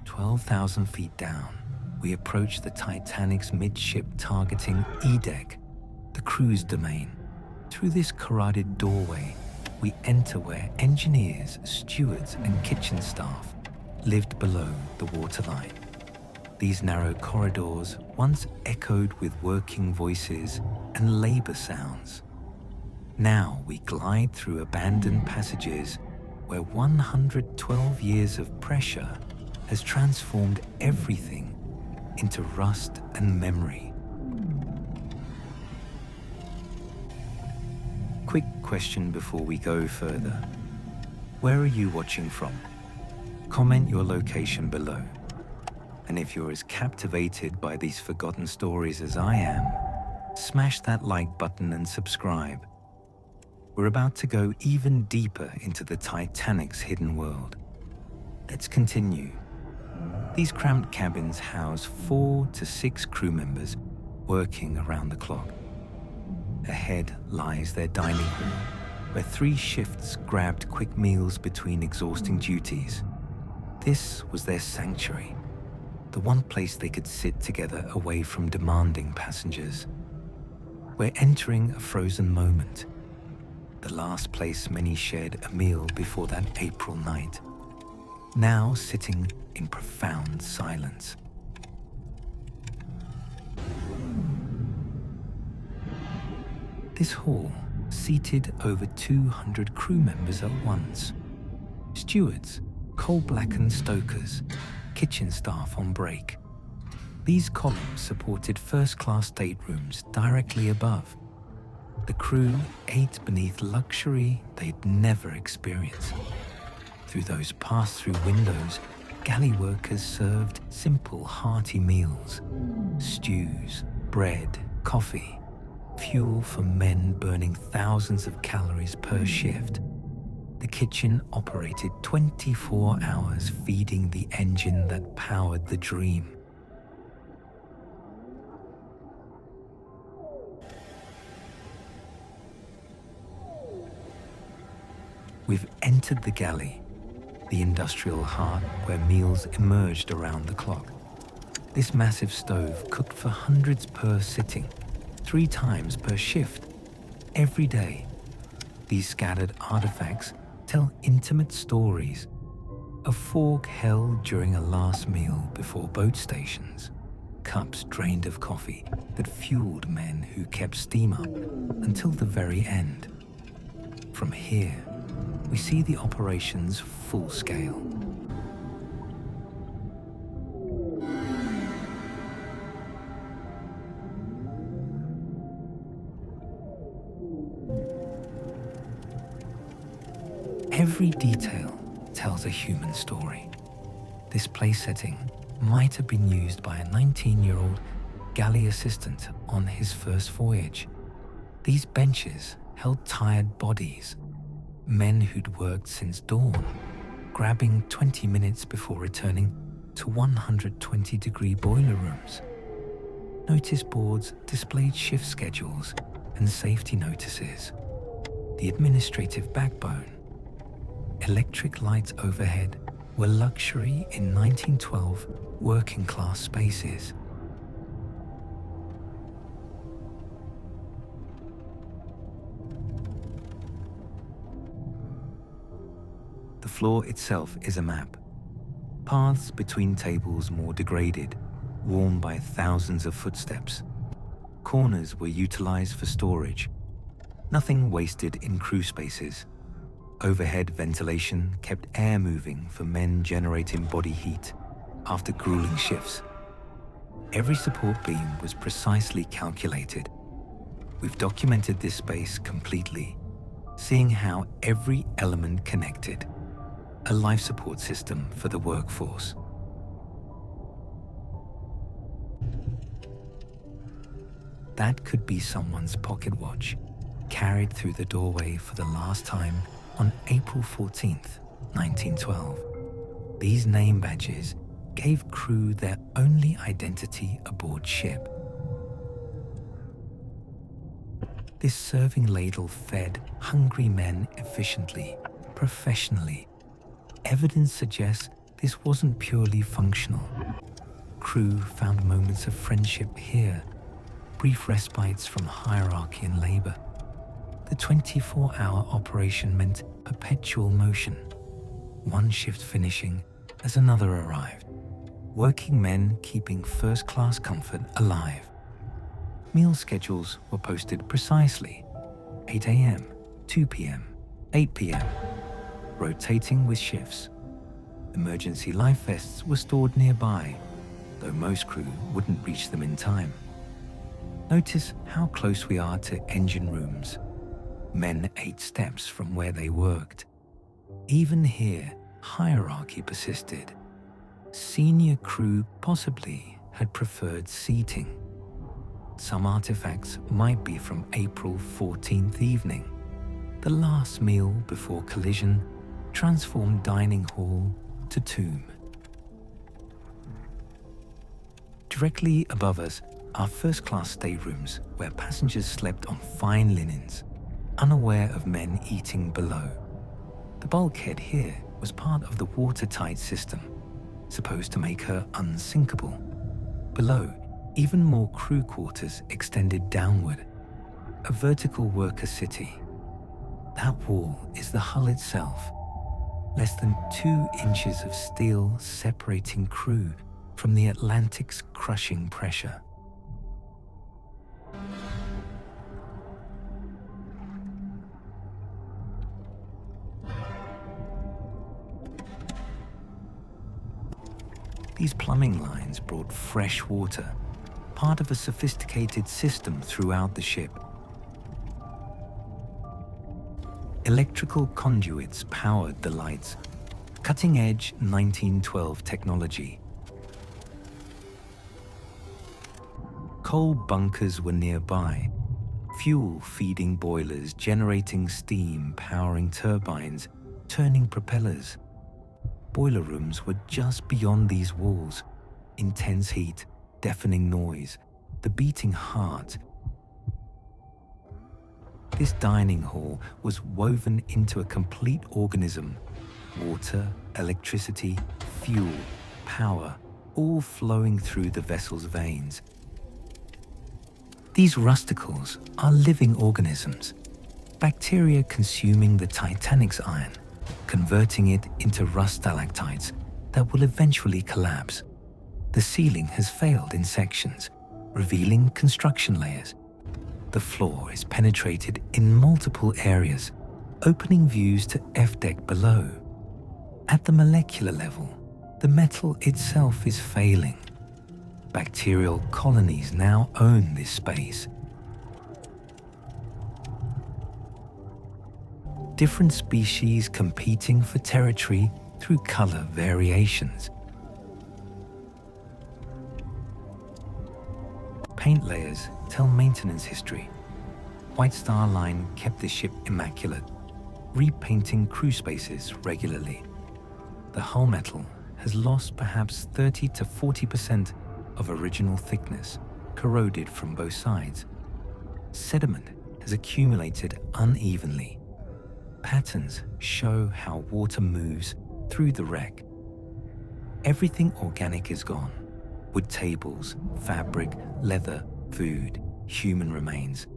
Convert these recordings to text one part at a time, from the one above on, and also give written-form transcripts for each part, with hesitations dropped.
12,000 feet down, we approach the Titanic's midship targeting E-deck, the crew's domain. Through this corroded doorway, we enter where engineers, stewards, and kitchen staff lived below the waterline. These narrow corridors once echoed with working voices and labor sounds. Now we glide through abandoned passages where 112 years of pressure has transformed everything into rust and memory. Quick question before we go further. Where are you watching from? Comment your location below. And if you're as captivated by these forgotten stories as I am, smash that like button and subscribe. We're about to go even deeper into the Titanic's hidden world. Let's continue. These cramped cabins house 4 to 6 crew members working around the clock. Ahead lies their dining hall, where 3 shifts grabbed quick meals between exhausting duties. This was their sanctuary, the one place they could sit together away from demanding passengers. We're entering a frozen moment, the last place many shared a meal before that April night, now sitting in profound silence. This hall seated over 200 crew members at once. Stewards, coal-blackened stokers, kitchen staff on break. These columns supported first-class staterooms directly above. The crew ate beneath luxury they'd never experienced. Through those pass-through windows, galley workers served simple, hearty meals. Stews, bread, coffee, fuel for men burning thousands of calories per shift. The kitchen operated 24 hours, feeding the engine that powered the dream. We've entered the galley, the industrial heart where meals emerged around the clock. This massive stove cooked for hundreds per sitting, 3 times per shift, every day. These scattered artifacts tell intimate stories. A fork held during a last meal before boat stations, cups drained of coffee that fueled men who kept steam up until the very end. From here, we see the operation's full scale. Every detail tells a human story. This place setting might have been used by a 19-year-old galley assistant on his first voyage. These benches held tired bodies, men who'd worked since dawn, grabbing 20 minutes before returning to 120-degree boiler rooms. Notice boards displayed shift schedules and safety notices. The administrative backbone. Electric lights overhead were luxury in 1912 working-class spaces. The floor itself is a map. Paths between tables more degraded, worn by thousands of footsteps. Corners were utilized for storage. Nothing wasted in crew spaces. Overhead ventilation kept air moving for men generating body heat after grueling shifts. Every support beam was precisely calculated. We've documented this space completely, seeing how every element connected. A life support system for the workforce. That could be someone's pocket watch, carried through the doorway for the last time on April 14th, 1912. These name badges gave crew their only identity aboard ship. This serving ladle fed hungry men efficiently, professionally. Evidence suggests this wasn't purely functional. Crew found moments of friendship here, brief respites from hierarchy and labor. The 24-hour operation meant perpetual motion, one shift finishing as another arrived, working men keeping first-class comfort alive. Meal schedules were posted precisely, 8 a.m., 2 p.m., 8 p.m., rotating with shifts. Emergency life vests were stored nearby, though most crew wouldn't reach them in time. Notice how close we are to engine rooms. Men 8 steps from where they worked. Even here, hierarchy persisted. Senior crew possibly had preferred seating. Some artifacts might be from April 14th evening. The last meal before collision transformed dining hall to tomb. Directly above us are first-class staterooms where passengers slept on fine linens, unaware of men eating below. The bulkhead here was part of the watertight system, supposed to make her unsinkable. Below, even more crew quarters extended downward, a vertical worker city. That wall is the hull itself, less than 2 inches of steel separating crew from the Atlantic's crushing pressure. These plumbing lines brought fresh water, part of a sophisticated system throughout the ship. Electrical conduits powered the lights, cutting-edge 1912 technology. Coal bunkers were nearby, fuel-feeding boilers generating steam, powering turbines, turning propellers. Boiler rooms were just beyond these walls. Intense heat, deafening noise, the beating heart. This dining hall was woven into a complete organism. Water, electricity, fuel, power, all flowing through the vessel's veins. These rusticles are living organisms, bacteria consuming the Titanic's iron, converting it into rust stalactites that will eventually collapse. The ceiling has failed in sections, revealing construction layers. The floor is penetrated in multiple areas, opening views to F-deck below. At the molecular level, the metal itself is failing. Bacterial colonies now own this space. Different species competing for territory through color variations. Paint layers tell maintenance history. White Star Line kept the ship immaculate, repainting crew spaces regularly. The hull metal has lost perhaps 30 to 40% of original thickness, corroded from both sides. Sediment has accumulated unevenly. Patterns show how water moves through the wreck. Everything organic is gone. Wood tables, fabric, leather, food, human remains,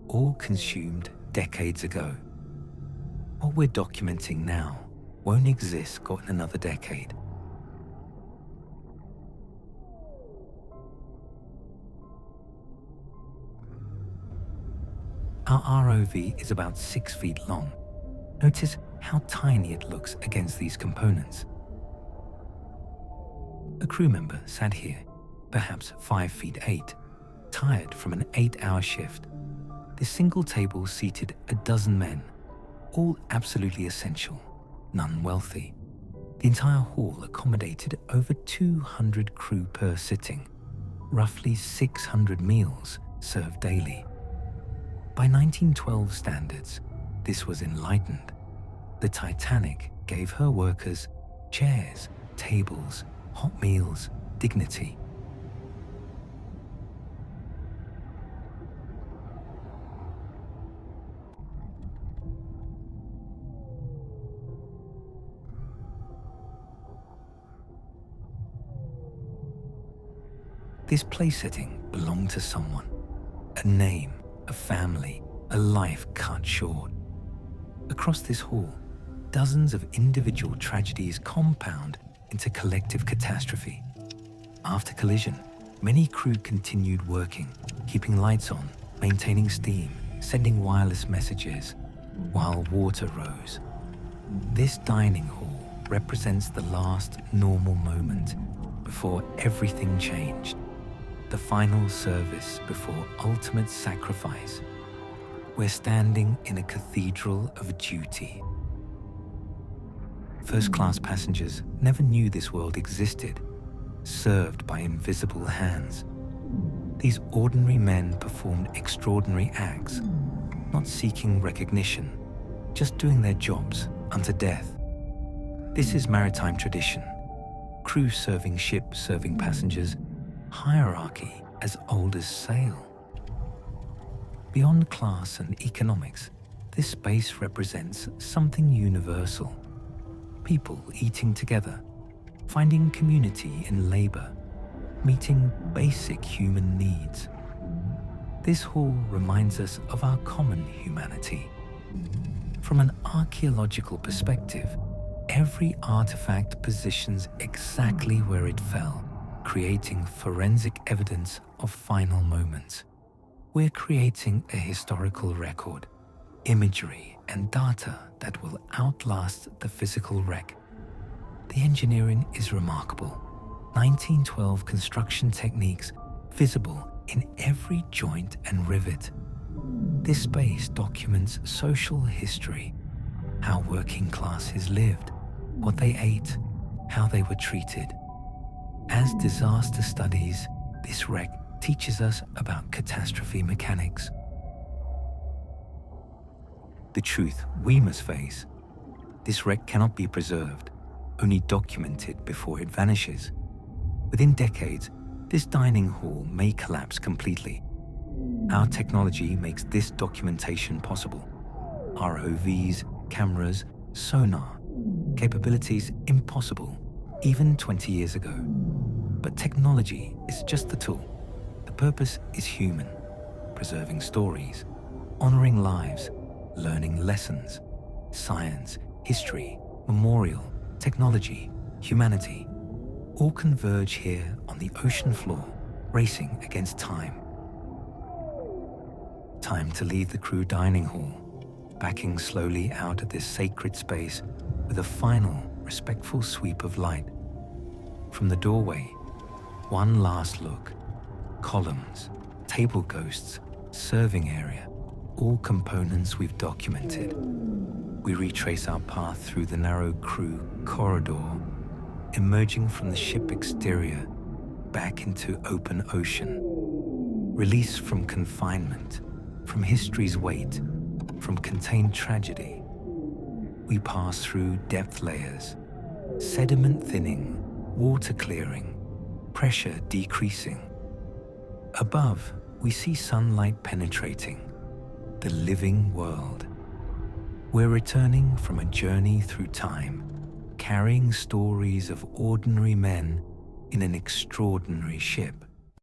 all consumed decades ago. What we're documenting now won't exist in another decade. Our ROV is about 6 feet long. Notice how tiny it looks against these components. A crew member sat here, perhaps 5 feet 8, tired from an 8-hour shift. This single table seated a dozen men, all absolutely essential, none wealthy. The entire hall accommodated over 200 crew per sitting, roughly 600 meals served daily. By 1912 standards, this was enlightened. The Titanic gave her workers chairs, tables, hot meals, dignity. This place setting belonged to someone, a name, a family, a life cut short. Across this hall, dozens of individual tragedies compound into collective catastrophe. After collision, many crew continued working, keeping lights on, maintaining steam, sending wireless messages, while water rose. This dining hall represents the last normal moment before everything changed, the final service before ultimate sacrifice. We're standing in a cathedral of duty. First-class passengers never knew this world existed, served by invisible hands. These ordinary men performed extraordinary acts, not seeking recognition, just doing their jobs unto death. This is maritime tradition. Crew serving ship, serving passengers, hierarchy as old as sail. Beyond class and economics, this space represents something universal. People eating together, finding community in labor, meeting basic human needs. This hall reminds us of our common humanity. From an archaeological perspective, every artifact positions exactly where it fell, creating forensic evidence of final moments. We're creating a historical record, imagery and data that will outlast the physical wreck. The engineering is remarkable. 1912 construction techniques visible in every joint and rivet. This space documents social history, how working classes lived, what they ate, how they were treated. As disaster studies, this wreck teaches us about catastrophe mechanics. The truth we must face: this wreck cannot be preserved, only documented before it vanishes. Within decades, this dining hall may collapse completely. Our technology makes this documentation possible. ROVs, cameras, sonar, capabilities impossible even 20 years ago. But technology is just the tool. The purpose is human, preserving stories, honoring lives, learning lessons. Science, history, memorial, technology, humanity, all converge here on the ocean floor, racing against time. Time to leave the crew dining hall, backing slowly out of this sacred space with a final, respectful sweep of light. From the doorway, one last look. Columns, table ghosts, serving area, all components we've documented. We retrace our path through the narrow crew corridor, emerging from the ship exterior, back into open ocean. Released from confinement, from history's weight, from contained tragedy. We pass through depth layers, sediment thinning, water clearing, pressure decreasing. Above, we see sunlight penetrating, the living world. We're returning from a journey through time, carrying stories of ordinary men in an extraordinary ship.